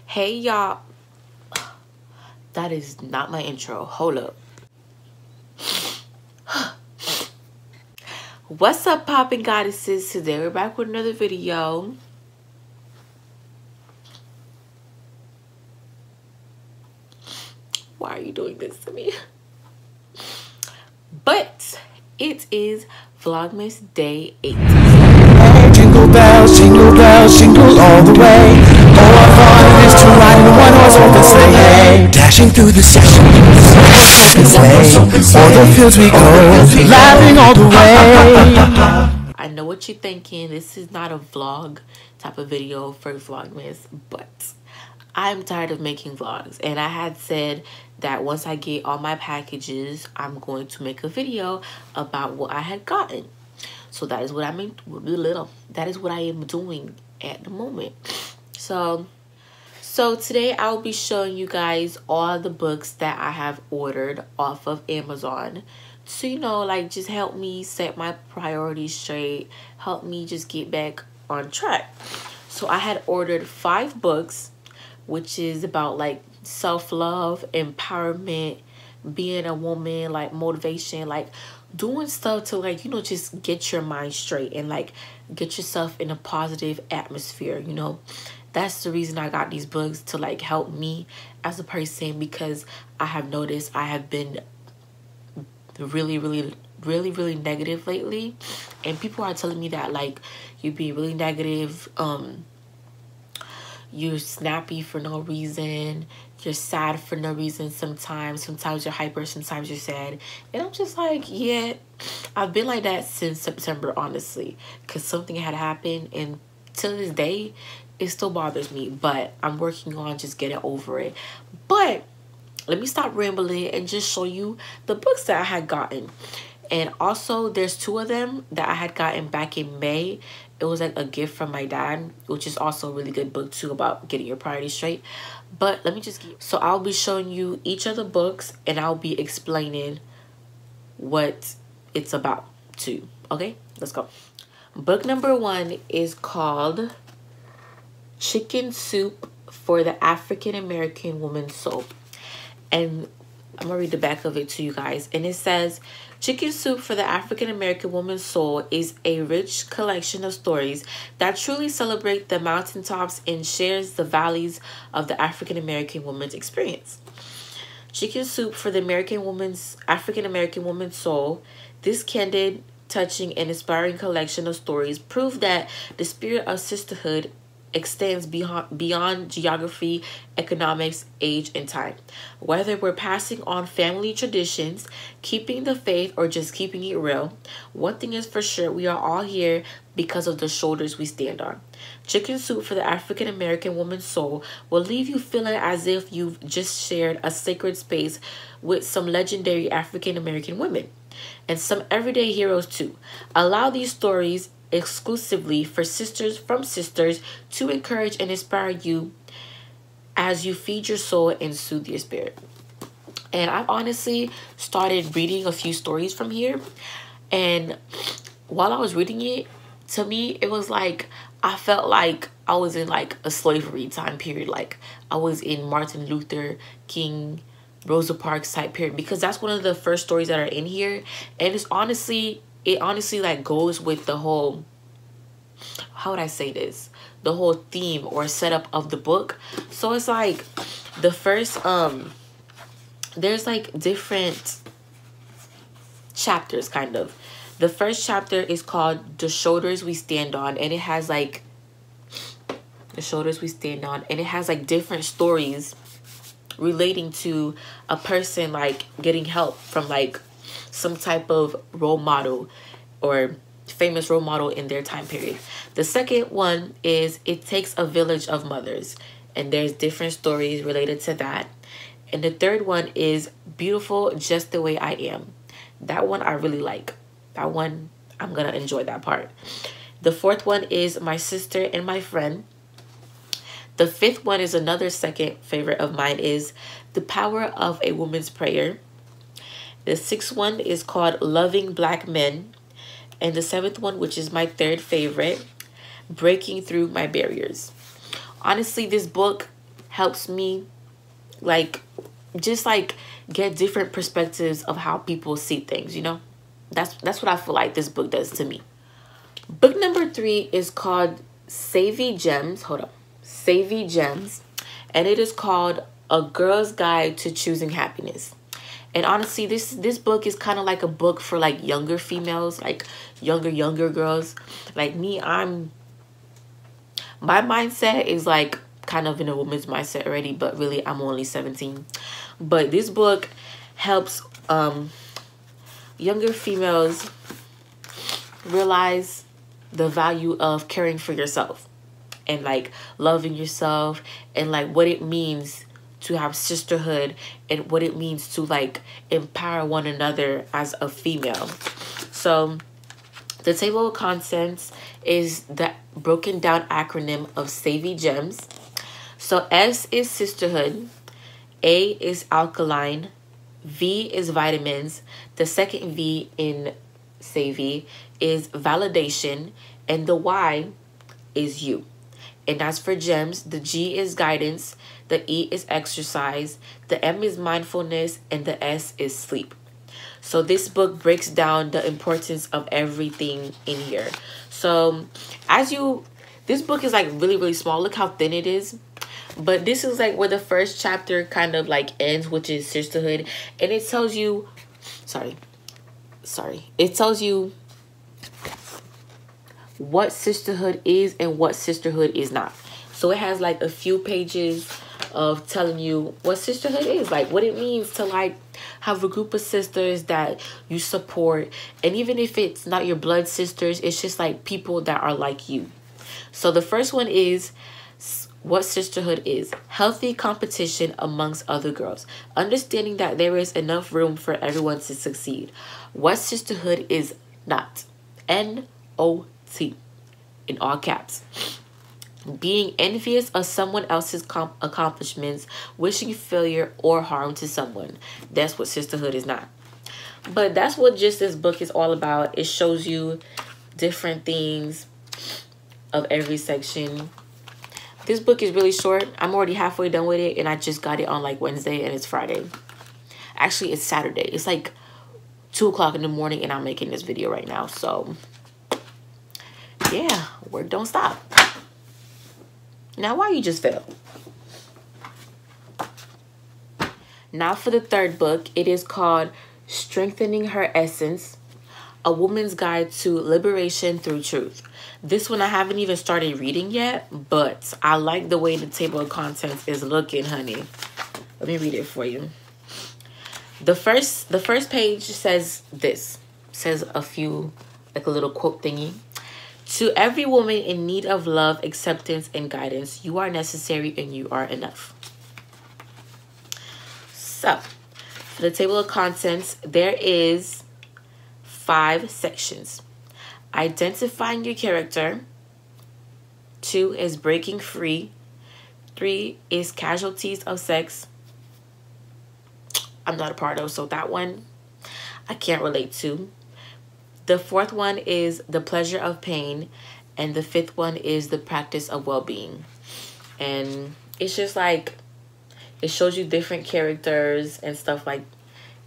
Hey y'all, that is not my intro. Hold up. What's up, poppin' goddesses? Today we're back with another video. Why are you doing this to me? But it is Vlogmas Day 8. Jingle bells, jingle all the way. Oh, how fun it is to ride in a one-horse open sleigh. Dashing through the session, open sleigh. O'er the fields we go, laughing all the way. I know what you're thinking. This is not a vlog type of video for Vlogmas, but I'm tired of making vlogs, and I had said that once I get all my packages, I'm going to make a video about what I had gotten. So that is what that is what I am doing at the moment. So today I'll be showing you guys all the books that I have ordered off of Amazon. So, you know, like, just help me set my priorities straight, help me just get back on track. So I had ordered 5 books, which is about like self-love, empowerment, being a woman, like motivation, like doing stuff to, like, you know, just get your mind straight and like get yourself in a positive atmosphere. You know, that's the reason I got these books, to like help me as a person, because I have noticed I have been really negative lately, and people are telling me that, like, you be really negative, you're snappy for no reason, you're sad for no reason sometimes you're hyper, sometimes you're sad. And I'm just like, yeah, I've been like that since September, honestly, because something had happened, and till this day it still bothers me, but I'm working on just getting over it. But let me stop rambling and just show you the books that I had gotten. And also, there's 2 of them that I had gotten back in May. It was like a gift from my dad, which is also a really good book too, about getting your priorities straight. But let me just so I'll be showing you each of the books, and I'll be explaining what it's about too. Okay, let's go. Book number 1 is called Chicken Soup for the African American Woman's Soul. And I'm gonna read the back of it to you guys. And it says, Chicken Soup for the African American Woman's Soul is a rich collection of stories that truly celebrate the mountaintops and shares the valleys of the African American woman's experience. Chicken Soup for the African American Woman's Soul. This candid, touching, and inspiring collection of stories prove that the spirit of sisterhood extends beyond geography, economics, age, and time. Whether we're passing on family traditions, keeping the faith, or just keeping it real, one thing is for sure: we are all here because of the shoulders we stand on. Chicken Soup for the African American Woman's Soul will leave you feeling as if you've just shared a sacred space with some legendary African American women, and some everyday heroes too. Allow these stories exclusively from sisters to encourage and inspire you as you feed your soul and soothe your spirit. And I've honestly started reading a few stories from here, and while I was reading it, to me it was like I felt like I was in like a slavery time period, like I was in Martin Luther King, Rosa Parks type period, because that's one of the first stories that are in here. And it honestly like goes with the whole, how would I say this, the whole theme or setup of the book. So it's like the first there's like different chapters, kind of. The first chapter is called The Shoulders We Stand On, and it has like The Shoulders We Stand On, and it has like different stories relating to a person like getting help from like some type of role model or famous role model in their time period. The second one is It Takes a Village of Mothers, and there's different stories related to that. And the third one is Beautiful Just the Way I Am. That one I really like. That one, I'm gonna enjoy that part. The fourth one is My Sister and My Friend. The fifth one is another second favorite of mine, is The Power of a Woman's Prayer. The sixth one is called Loving Black Men. And the seventh one, which is my third favorite, Breaking Through My Barriers. Honestly, this book helps me like just like get different perspectives of how people see things, you know. That's what I feel like this book does to me. Book number 3 is called Savvy Gems. Hold up. Savvy Gems. And it is called A Girl's Guide to Choosing Happiness. And honestly, this book is kind of like a book for like younger females, like younger girls. Like me, my mindset is like kind of in a woman's mindset already, but really I'm only 17. But this book helps younger females realize the value of caring for yourself and like loving yourself and like what it means to have sisterhood and what it means to like empower one another as a female. So the table of contents is the broken down acronym of Savvy Gems. So S is sisterhood, A is alkaline, V is vitamins, the second V in Savvy is validation, and the Y is you. And as for gems, the G is guidance, the E is exercise, the M is mindfulness, and the S is sleep. So this book breaks down the importance of everything in here. So this book is like really small. Look how thin it is. But this is like where the first chapter kind of like ends, which is sisterhood. And it tells you, it tells you what sisterhood is and what sisterhood is not. So it has like a few pages of telling you what sisterhood is, like what it means to like have a group of sisters that you support. And even if it's not your blood sisters, it's just like people that are like you. So the first one is what sisterhood is: healthy competition amongst other girls, understanding that there is enough room for everyone to succeed. What sisterhood is not: NOT in all caps. Being envious of someone else's accomplishments, wishing failure or harm to someone. That's what sisterhood is not. But that's what just this book is all about. It shows you different things of every section. This book is really short. I'm already halfway done with it, and I just got it on like Wednesday, and it's Friday. Actually, it's Saturday. It's like 2 o'clock in the morning, and I'm making this video right now. So, yeah, work don't stop. Now, why you just fail? Now for the third book. It is called Strengthening Her Essence, A Woman's Guide to Liberation Through Truth. This one I haven't even started reading yet, but I like the way the table of contents is looking, honey. Let me read it for you. The first page says this. It says a few, like a little quote thingy. To every woman in need of love, acceptance, and guidance, you are necessary and you are enough. So, for the table of contents, there is 5 sections. Identifying your character. 2 is breaking free. 3 is casualties of sex. I'm not a part of, so that one I can't relate to. The 4th one is the pleasure of pain. And the 5th one is the practice of well-being. And it's just like, it shows you different characters and stuff like,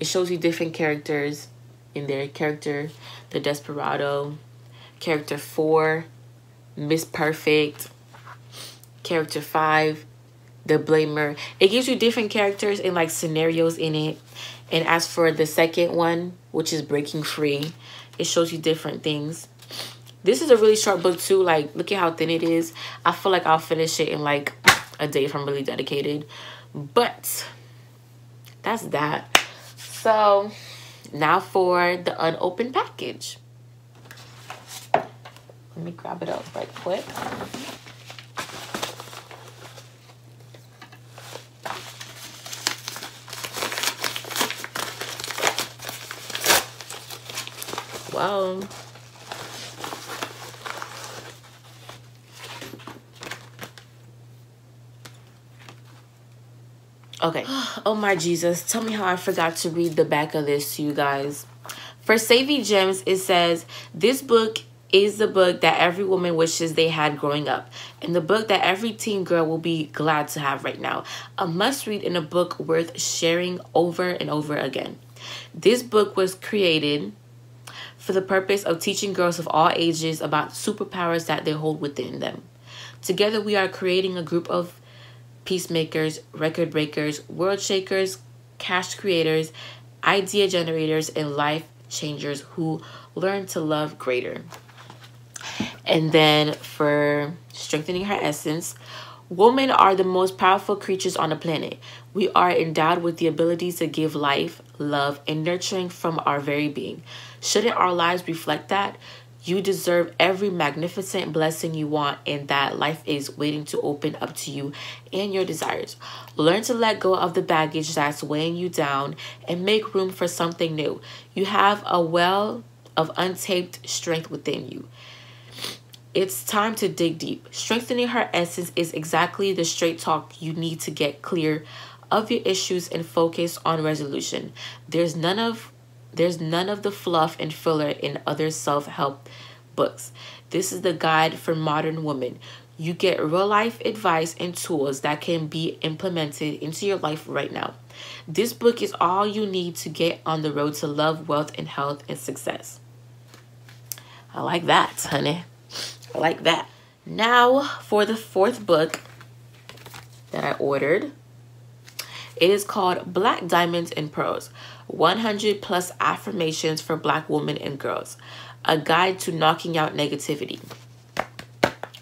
it shows you different characters in their character. The Desperado. Character 4, Miss Perfect. Character 5, the Blamer. It gives you different characters and like scenarios in it. And as for the second one, which is Breaking Free, it shows you different things. This is a really short book too. Like, look at how thin it is. I feel like I'll finish it in like a day if I'm really dedicated. But that's that. So now for the unopened package. Let me grab it up right quick. Wow. Okay. Oh my Jesus. Tell me how I forgot to read the back of this to you guys. For Savvy Gems, it says, this book is the book that every woman wishes they had growing up, and the book that every teen girl will be glad to have right now. A must read and a book worth sharing over and over again. This book was created for the purpose of teaching girls of all ages about superpowers that they hold within them. Together, we are creating a group of peacemakers, record breakers, world shakers, cash creators, idea generators, and life changers who learn to love greater. And then for strengthening her essence, women are the most powerful creatures on the planet. We are endowed with the ability to give life, love, and nurturing from our very being. Shouldn't our lives reflect that? You deserve every magnificent blessing you want, and that life is waiting to open up to you and your desires. Learn to let go of the baggage that's weighing you down and make room for something new. You have a well of untapped strength within you. It's time to dig deep. Strengthening her essence is exactly the straight talk you need to get clear of your issues and focus on resolution. There's none of the fluff and filler in other self-help books. This is the guide for modern women. You get real life advice and tools that can be implemented into your life right now. This book is all you need to get on the road to love, wealth, and health and success. I like that, honey. I like that. Now for the fourth book that I ordered. It is called Black Diamonds and Pearls, 100 plus affirmations for Black women and girls. A guide to knocking out negativity.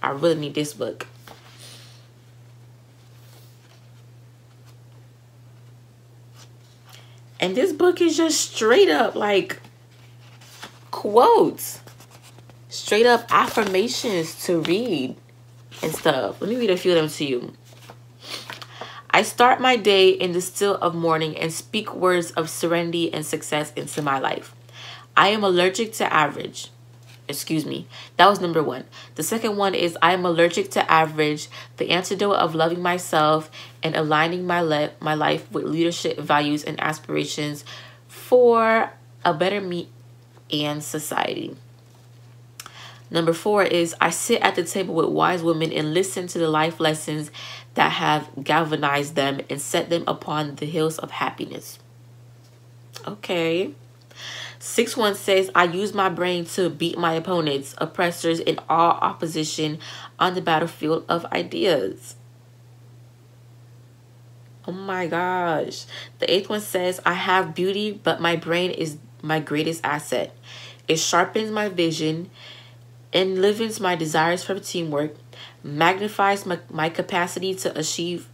I really need this book. And this book is just straight up like quotes. Straight up affirmations to read and stuff. Let me read a few of them to you. I start my day in the still of morning and speak words of serenity and success into my life. I am allergic to average. Excuse me. That was number one. The second one is I am allergic to average, the antidote of loving myself and aligning my life with leadership values and aspirations for a better me and society. Number four is I sit at the table with wise women and listen to the life lessons that have galvanized them and set them upon the hills of happiness. Okay. 6-1 says I use my brain to beat my opponents, oppressors, and all opposition on the battlefield of ideas. Oh my gosh. The 8th one says I have beauty, but my brain is my greatest asset. It sharpens my vision, enlivens my desires for teamwork, magnifies my capacity to achieve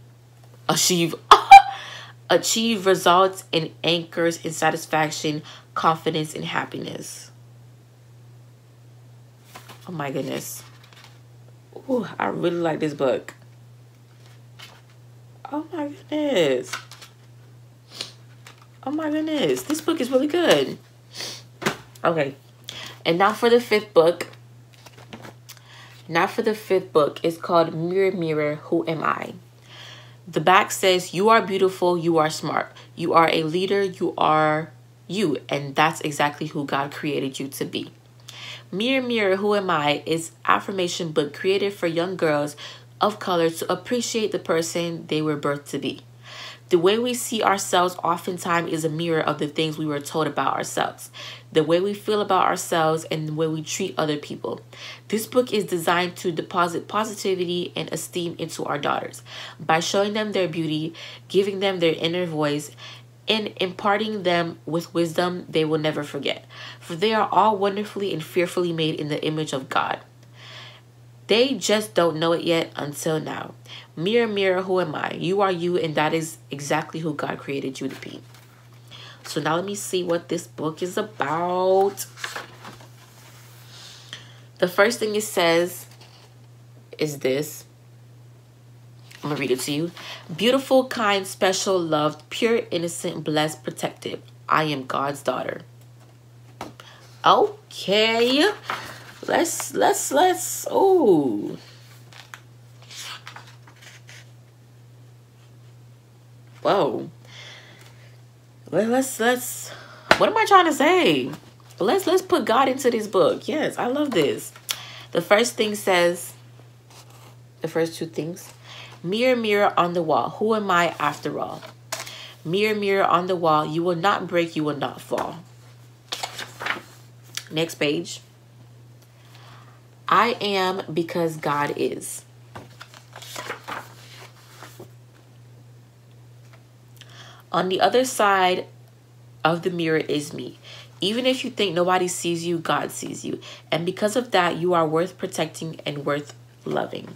results, and anchors in satisfaction, confidence, and happiness. Oh my goodness. Ooh, I really like this book. Oh my goodness. Oh my goodness. This book is really good. Okay. And now for the fifth book. It's called Mirror, Mirror, Who Am I? The back says, you are beautiful, you are smart, you are a leader, you are you, and that's exactly who God created you to be. Mirror, Mirror, Who Am I is affirmation book created for young girls of color to appreciate the person they were birthed to be. The way we see ourselves oftentimes is a mirror of the things we were told about ourselves, the way we feel about ourselves, and the way we treat other people. This book is designed to deposit positivity and esteem into our daughters by showing them their beauty, giving them their inner voice, and imparting them with wisdom they will never forget. For they are all wonderfully and fearfully made in the image of God. They just don't know it yet until now. Mirror, mirror, who am I? You are you, and that is exactly who God created you to be. So now let me see what this book is about. The first thing it says is this. I'm going to read it to you. Beautiful, kind, special, loved, pure, innocent, blessed, protected. I am God's daughter. Okay. Let's, oh. Whoa. Let's, what am I trying to say? let's put God into this book. Yes, I love this. The first thing says, the first two things, mirror, mirror on the wall, who am I after all? Mirror, mirror on the wall, you will not break, you will not fall. Next page. I am because God is. On the other side of the mirror is me. Even if you think nobody sees you, God sees you. And because of that, you are worth protecting and worth loving.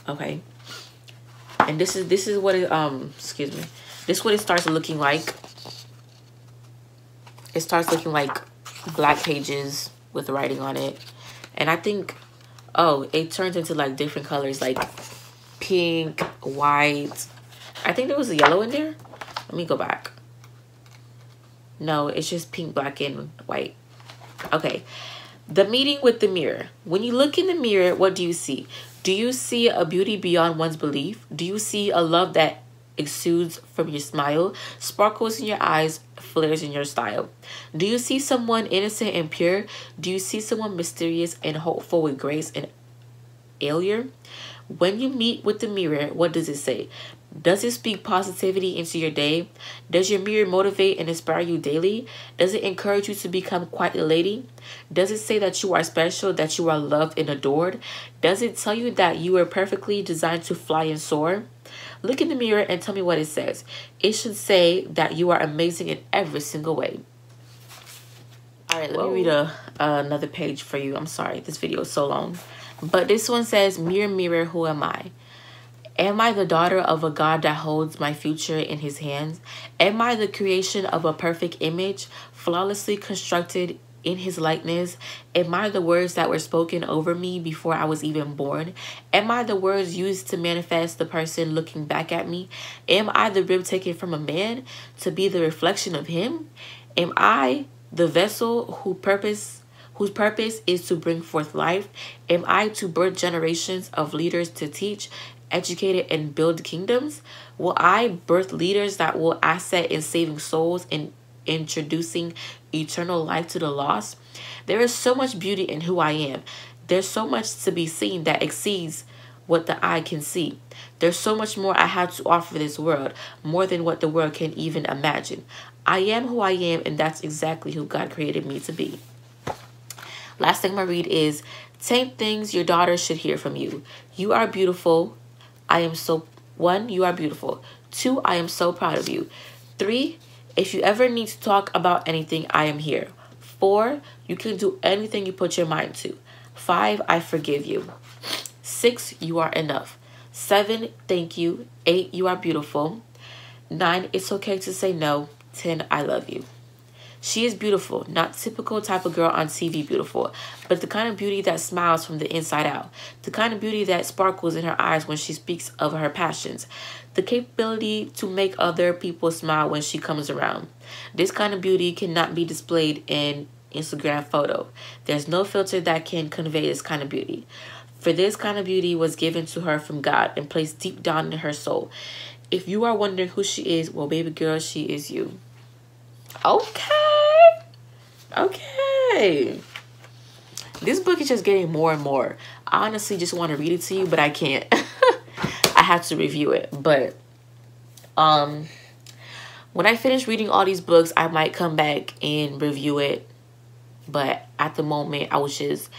Okay. And this is what it excuse me. This is what it starts looking like. It starts looking like black pages with writing on it. And I think, oh, it turns into like different colors, like pink, white. I think there was a yellow in there. Let me go back. No, it's just pink, black, and white. Okay. The meeting with the mirror. When you look in the mirror, what do you see? Do you see a beauty beyond one's belief? Do you see a love that exudes from your smile, sparkles in your eyes, flares in your style? Do you see someone innocent and pure? Do you see someone mysterious and hopeful with grace and allure? When you meet with the mirror, what does it say? Does it speak positivity into your day? Does your mirror motivate and inspire you daily? Does it encourage you to become quite a lady? Does it say that you are special, that you are loved and adored? Does it tell you that you are perfectly designed to fly and soar? Look in the mirror and tell me what it says. It should say that you are amazing in every single way. All right, let me read another page for you. I'm sorry, this video is so long. But this one says, mirror, mirror, who am I? Am I the daughter of a God that holds my future in his hands? Am I the creation of a perfect image, flawlessly constructed in his likeness? Am I the words that were spoken over me before I was even born? Am I the words used to manifest the person looking back at me? Am I the rib taken from a man to be the reflection of him? Am I the vessel whose purpose is to bring forth life? Am I to birth generations of leaders to teach, educate, and build kingdoms? Will I birth leaders that will asset in saving souls and introducing eternal life to the lost? There is so much beauty in who I am. There's so much to be seen that exceeds what the eye can see. There's so much more I have to offer this world, more than what the world can even imagine. I am who I am, and that's exactly who God created me to be. Last thing I'm going to read is 10 things your daughter should hear from you. You are beautiful. I am so... 1, you are beautiful. 2, I am so proud of you. 3, if you ever need to talk about anything, I am here. 4, you can do anything you put your mind to. 5, I forgive you. 6, you are enough. 7, thank you. 8, you are beautiful. 9, it's okay to say no. 10, I love you. She is beautiful, not typical type of girl on TV beautiful, but the kind of beauty that smiles from the inside out. The kind of beauty that sparkles in her eyes when she speaks of her passions. The capability to make other people smile when she comes around. This kind of beauty cannot be displayed in Instagram photo. There's no filter that can convey this kind of beauty. For this kind of beauty was given to her from God and placed deep down in her soul. If you are wondering who she is, well, baby girl, she is you. Okay. This book is just getting more and more. I honestly just want to read it to you, but I can't. I have to review it. But when I finish reading all these books, I might come back and review it. But at the moment, I was just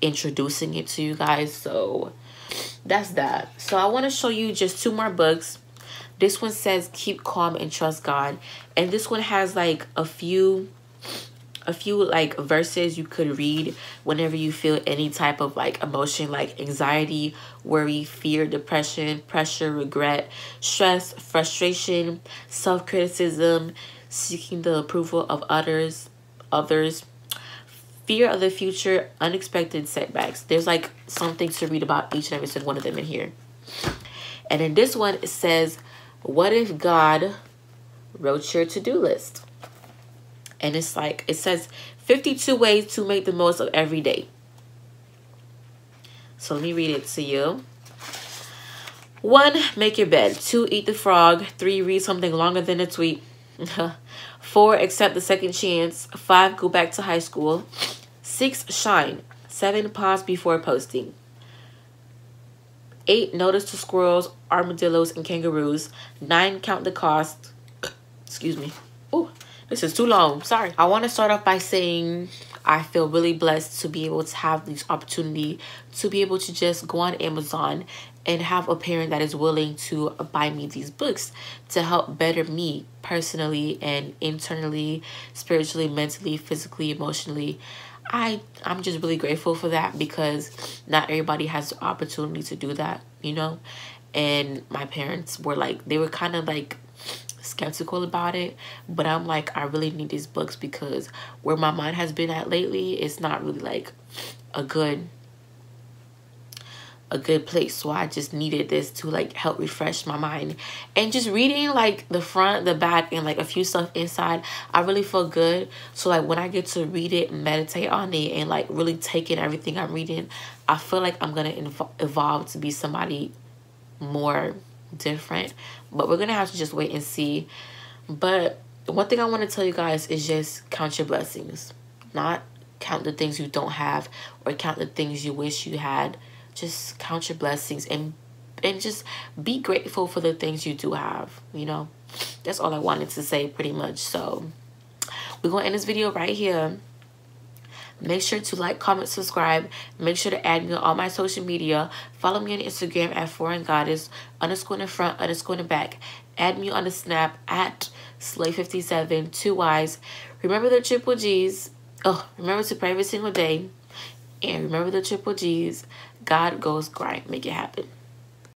introducing it to you guys. So that's that. So I want to show you just 2 more books. This one says keep calm and trust God, and this one has like a few like verses you could read whenever you feel any type of like emotion, like anxiety, worry, fear, depression, pressure, regret, stress, frustration, self-criticism, seeking the approval of others, fear of the future, unexpected setbacks. There's like something to read about each and every single one of them in here. And in this one, it says, what if God wrote your to-do list? And it's like, it says 52 ways to make the most of every day. So let me read it to you. 1, make your bed. 2, eat the frog. 3, read something longer than a tweet. 4, accept the second chance. 5, go back to high school. 6, shine. 7, pause before posting. 8, notice the squirrels, armadillos, and kangaroos. 9, count the cost. Excuse me. Oh, this is too long. Sorry. I want to start off by saying I feel really blessed to be able to have this opportunity to be able to just go on Amazon and have a parent that is willing to buy me these books to help better me personally and internally, spiritually, mentally, physically, emotionally. I'm just really grateful for that, because not everybody has the opportunity to do that, you know. And my parents were like, they were kind of like skeptical about it, but I'm like, I really need these books, because where my mind has been at lately, it's not really like a good place. So I just needed this to like help refresh my mind. And just reading like the front, the back, and like a few stuff inside, I really feel good. So like when I get to read it, meditate on it, and like really take in everything I'm reading, I feel like I'm gonna evolve to be somebody more different. But we're gonna have to just wait and see. But one thing I want to tell you guys is just count your blessings. Not count the things you don't have or count the things you wish you had. Just count your blessings and just be grateful for the things you do have, you know. That's all I wanted to say pretty much. So we're going to end this video right here. Make sure to like, comment, subscribe. Make sure to add me on all my social media. Follow me on Instagram at foreigngoddess _ in the front _ in the back. Add me on the Snap at Slay57, 2 Y's. Remember the triple G's. Oh, remember to pray every single day. And remember the triple G's. God goes grind. Make it happen.